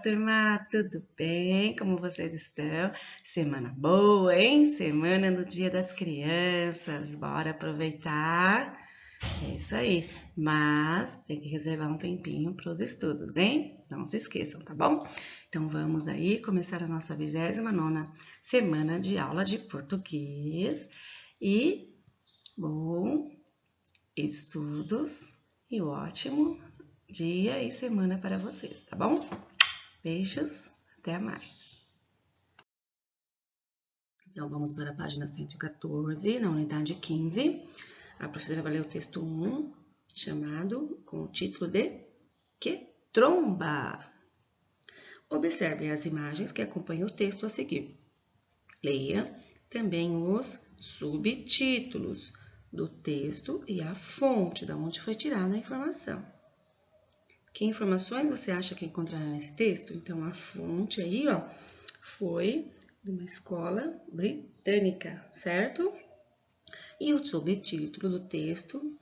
turma, tudo bem? Como vocês estão? Semana boa, hein? Semana no Dia das Crianças, bora aproveitar. É isso aí, mas tem que reservar um tempinho para os estudos, hein? Não se esqueçam, tá bom? Então vamos aí começar a nossa 29ª semana de aula de português e bom estudos e ótimo dia e semana para vocês, tá bom? Beijos, até mais. Então, vamos para a página 114, na unidade 15. A professora vai ler o texto 1, chamado com o título de Que Tromba! Observe as imagens que acompanham o texto a seguir. Leia também os subtítulos do texto e a fonte de onde foi tirada a informação. Que informações você acha que encontrará nesse texto? Então, a fonte aí, ó, foi de uma escola britânica, certo? E o subtítulo do texto,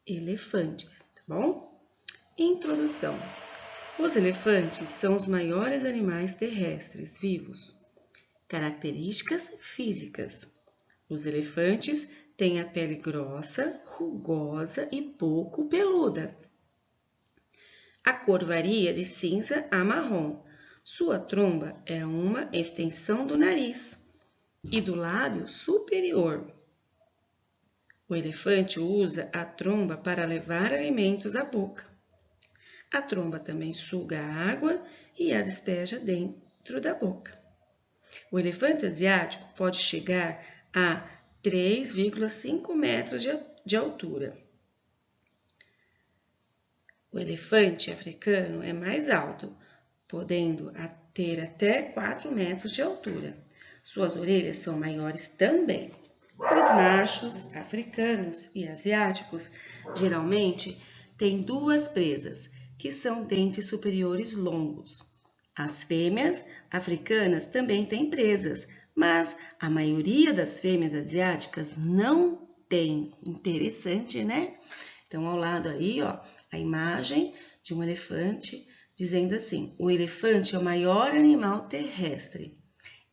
elefantes, tá bom? Introdução. Os elefantes são os maiores animais terrestres vivos. Características físicas. Os elefantes têm a pele grossa, rugosa e pouco peluda. A cor varia de cinza a marrom. Sua tromba é uma extensão do nariz e do lábio superior. O elefante usa a tromba para levar alimentos à boca. A tromba também suga a água e a despeja dentro da boca. O elefante asiático pode chegar a 3,5 metros de altura. O elefante africano é mais alto, podendo ter até 4 metros de altura. Suas orelhas são maiores também. Os machos africanos e asiáticos geralmente têm duas presas, que são dentes superiores longos. As fêmeas africanas também têm presas, mas a maioria das fêmeas asiáticas não tem. Interessante, né? Então, ao lado aí, ó, a imagem de um elefante dizendo assim: o elefante é o maior animal terrestre.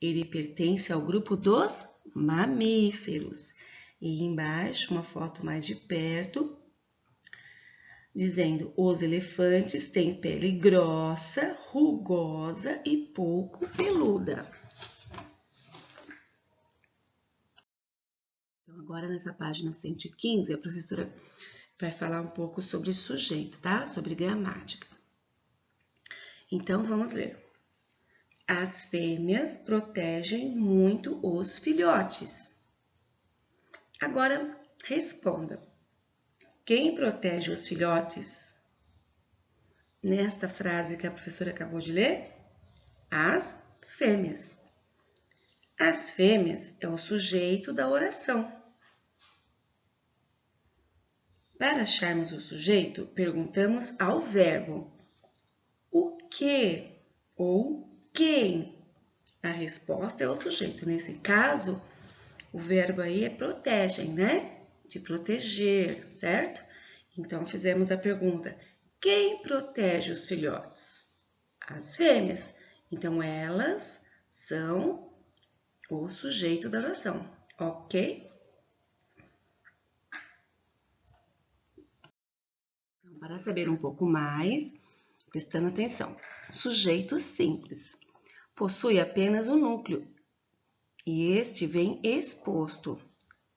Ele pertence ao grupo dos mamíferos. E embaixo, uma foto mais de perto, dizendo: os elefantes têm pele grossa, rugosa e pouco peluda. Então, agora nessa página 115, a professora vai falar um pouco sobre o sujeito, tá? Sobre gramática. Então, vamos ler. As fêmeas protegem muito os filhotes. Agora, responda. Quem protege os filhotes? Nesta frase que a professora acabou de ler, as fêmeas. As fêmeas é o sujeito da oração. Para acharmos o sujeito, perguntamos ao verbo o que ou quem. A resposta é o sujeito. Nesse caso, o verbo aí é protegem, né? De proteger, certo? Então, fizemos a pergunta: quem protege os filhotes? As fêmeas. Então, elas são o sujeito da oração, ok? Então, para saber um pouco mais, prestando atenção. Sujeito simples. Possui apenas um núcleo e este vem exposto.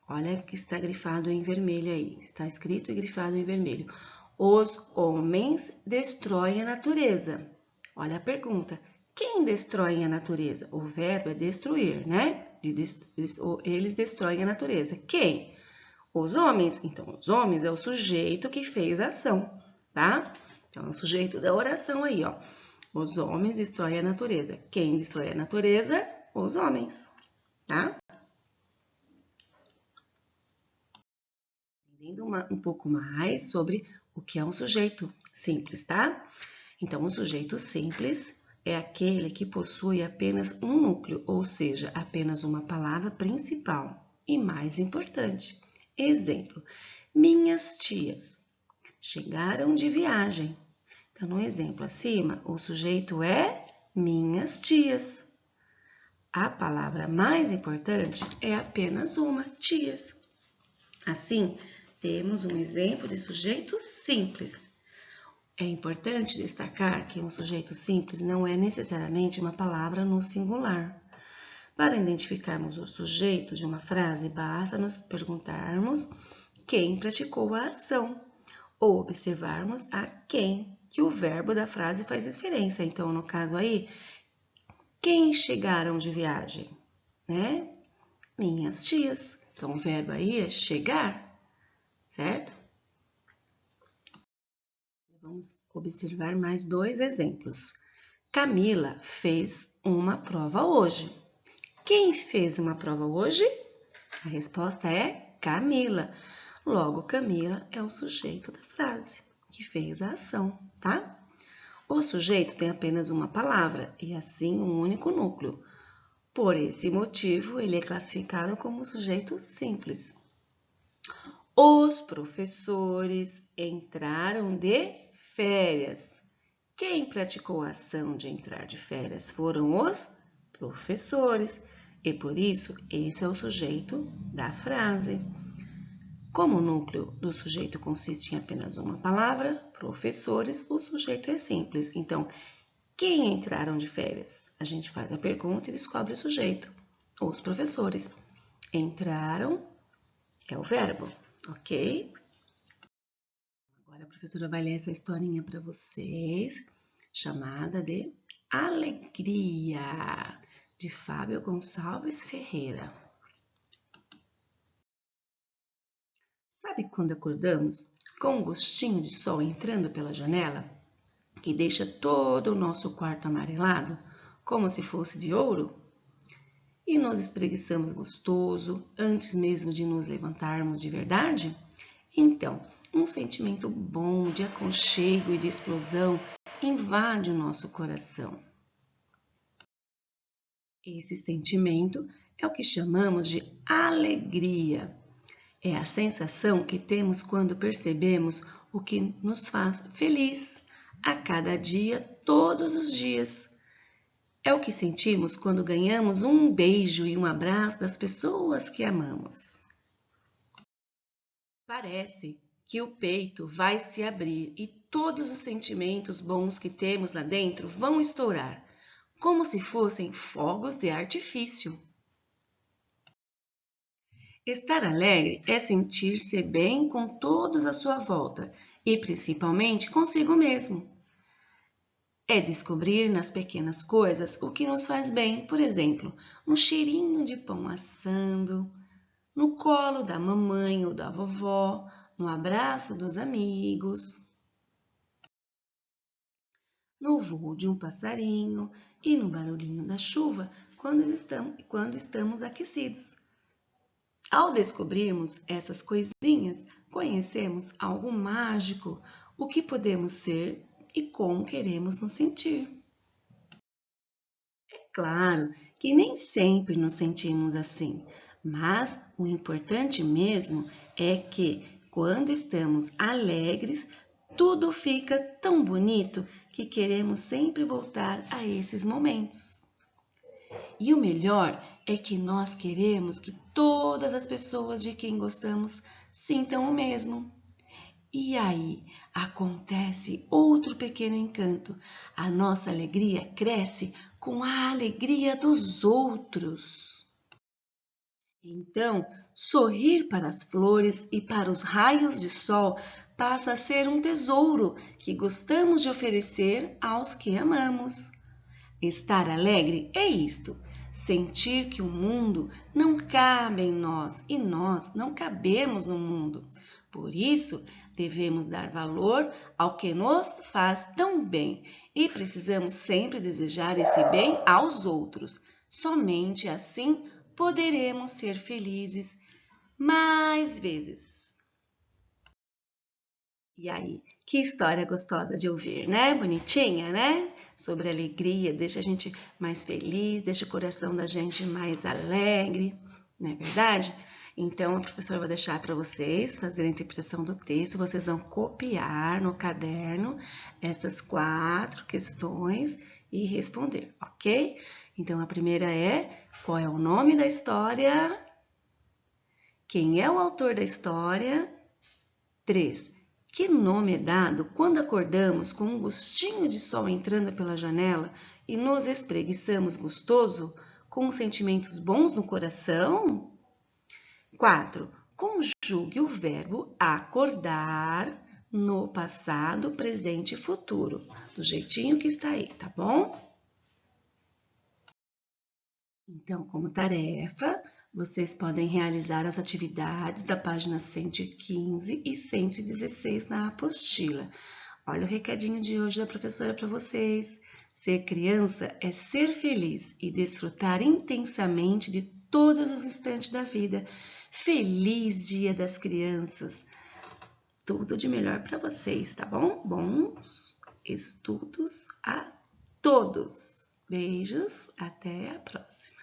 Olha que está grifado em vermelho aí. Está escrito e grifado em vermelho. Os homens destroem a natureza. Olha a pergunta. Quem destrói a natureza? O verbo é destruir, né? Eles destroem a natureza. Quem? Os homens. Então, os homens é o sujeito que fez a ação, tá? Então, é o sujeito da oração aí, ó. Os homens destroem a natureza. Quem destrói a natureza? Os homens, tá? Entendendo um pouco mais sobre o que é um sujeito simples, tá? Então, um sujeito simples é aquele que possui apenas um núcleo, ou seja, apenas uma palavra principal e mais importante. Exemplo: minhas tias chegaram de viagem. Então, no exemplo acima, o sujeito é minhas tias. A palavra mais importante é apenas uma, tias. Assim, temos um exemplo de sujeito simples. É importante destacar que um sujeito simples não é necessariamente uma palavra no singular. Para identificarmos o sujeito de uma frase, basta nos perguntarmos quem praticou a ação ou observarmos a quem que o verbo da frase faz referência. Então, no caso aí, quem chegaram de viagem, né? Minhas tias. Então, o verbo aí é chegar, certo? Vamos observar mais 2 exemplos. Camila fez uma prova hoje. Quem fez uma prova hoje? A resposta é Camila. Logo, Camila é o sujeito da frase, que fez a ação, tá? O sujeito tem apenas uma palavra e, assim, um único núcleo. Por esse motivo, ele é classificado como sujeito simples. Os professores entraram de férias. Quem praticou a ação de entrar de férias foram os professores, e por isso esse é o sujeito da frase. Como o núcleo do sujeito consiste em apenas uma palavra, professores, o sujeito é simples. Então, quem entraram de férias? A gente faz a pergunta e descobre o sujeito. Os professores. Entraram é o verbo, ok? Agora a professora vai ler essa historinha para vocês, chamada de Alegria, de Fábio Gonçalves Ferreira. Sabe quando acordamos com um gostinho de sol entrando pela janela, que deixa todo o nosso quarto amarelado, como se fosse de ouro? E nos espreguiçamos gostoso antes mesmo de nos levantarmos de verdade? Então, um sentimento bom de aconchego e de explosão invade o nosso coração. Esse sentimento é o que chamamos de alegria. É a sensação que temos quando percebemos o que nos faz feliz a cada dia, todos os dias. É o que sentimos quando ganhamos um beijo e um abraço das pessoas que amamos. Parece que o peito vai se abrir e todos os sentimentos bons que temos lá dentro vão estourar, como se fossem fogos de artifício. Estar alegre é sentir-se bem com todos à sua volta e principalmente consigo mesmo. É descobrir nas pequenas coisas o que nos faz bem, por exemplo, no cheirinho de pão assando, no colo da mamãe ou da vovó, no abraço dos amigos, no voo de um passarinho e no barulhinho da chuva quando estamos aquecidos. Ao descobrirmos essas coisinhas, conhecemos algo mágico, o que podemos ser e como queremos nos sentir. É claro que nem sempre nos sentimos assim, mas o importante mesmo é que, quando estamos alegres, tudo fica tão bonito que queremos sempre voltar a esses momentos. E o melhor é que nós queremos que todas as pessoas de quem gostamos sintam o mesmo. E aí acontece outro pequeno encanto. A nossa alegria cresce com a alegria dos outros. Então, sorrir para as flores e para os raios de sol passa a ser um tesouro que gostamos de oferecer aos que amamos. Estar alegre é isto, sentir que o mundo não cabe em nós e nós não cabemos no mundo. Por isso, devemos dar valor ao que nos faz tão bem e precisamos sempre desejar esse bem aos outros. Somente assim poderemos ser felizes mais vezes. E aí, que história gostosa de ouvir, né? Bonitinha, né? Sobre alegria, deixa a gente mais feliz, deixa o coração da gente mais alegre, não é verdade? Então, a professora vai deixar para vocês fazerem a interpretação do texto. Vocês vão copiar no caderno essas 4 questões e responder, ok? Então, a primeira é: qual é o nome da história? Quem é o autor da história? 3. Que nome é dado quando acordamos com um gostinho de sol entrando pela janela e nos espreguiçamos gostoso, com sentimentos bons no coração? 4. Conjugue o verbo acordar no passado, presente e futuro, do jeitinho que está aí, tá bom? Então, como tarefa, vocês podem realizar as atividades da página 115 e 116 na apostila. Olha o recadinho de hoje da professora para vocês. Ser criança é ser feliz e desfrutar intensamente de todos os instantes da vida. Feliz Dia das Crianças! Tudo de melhor para vocês, tá bom? Bons estudos a todos! Beijos, até a próxima!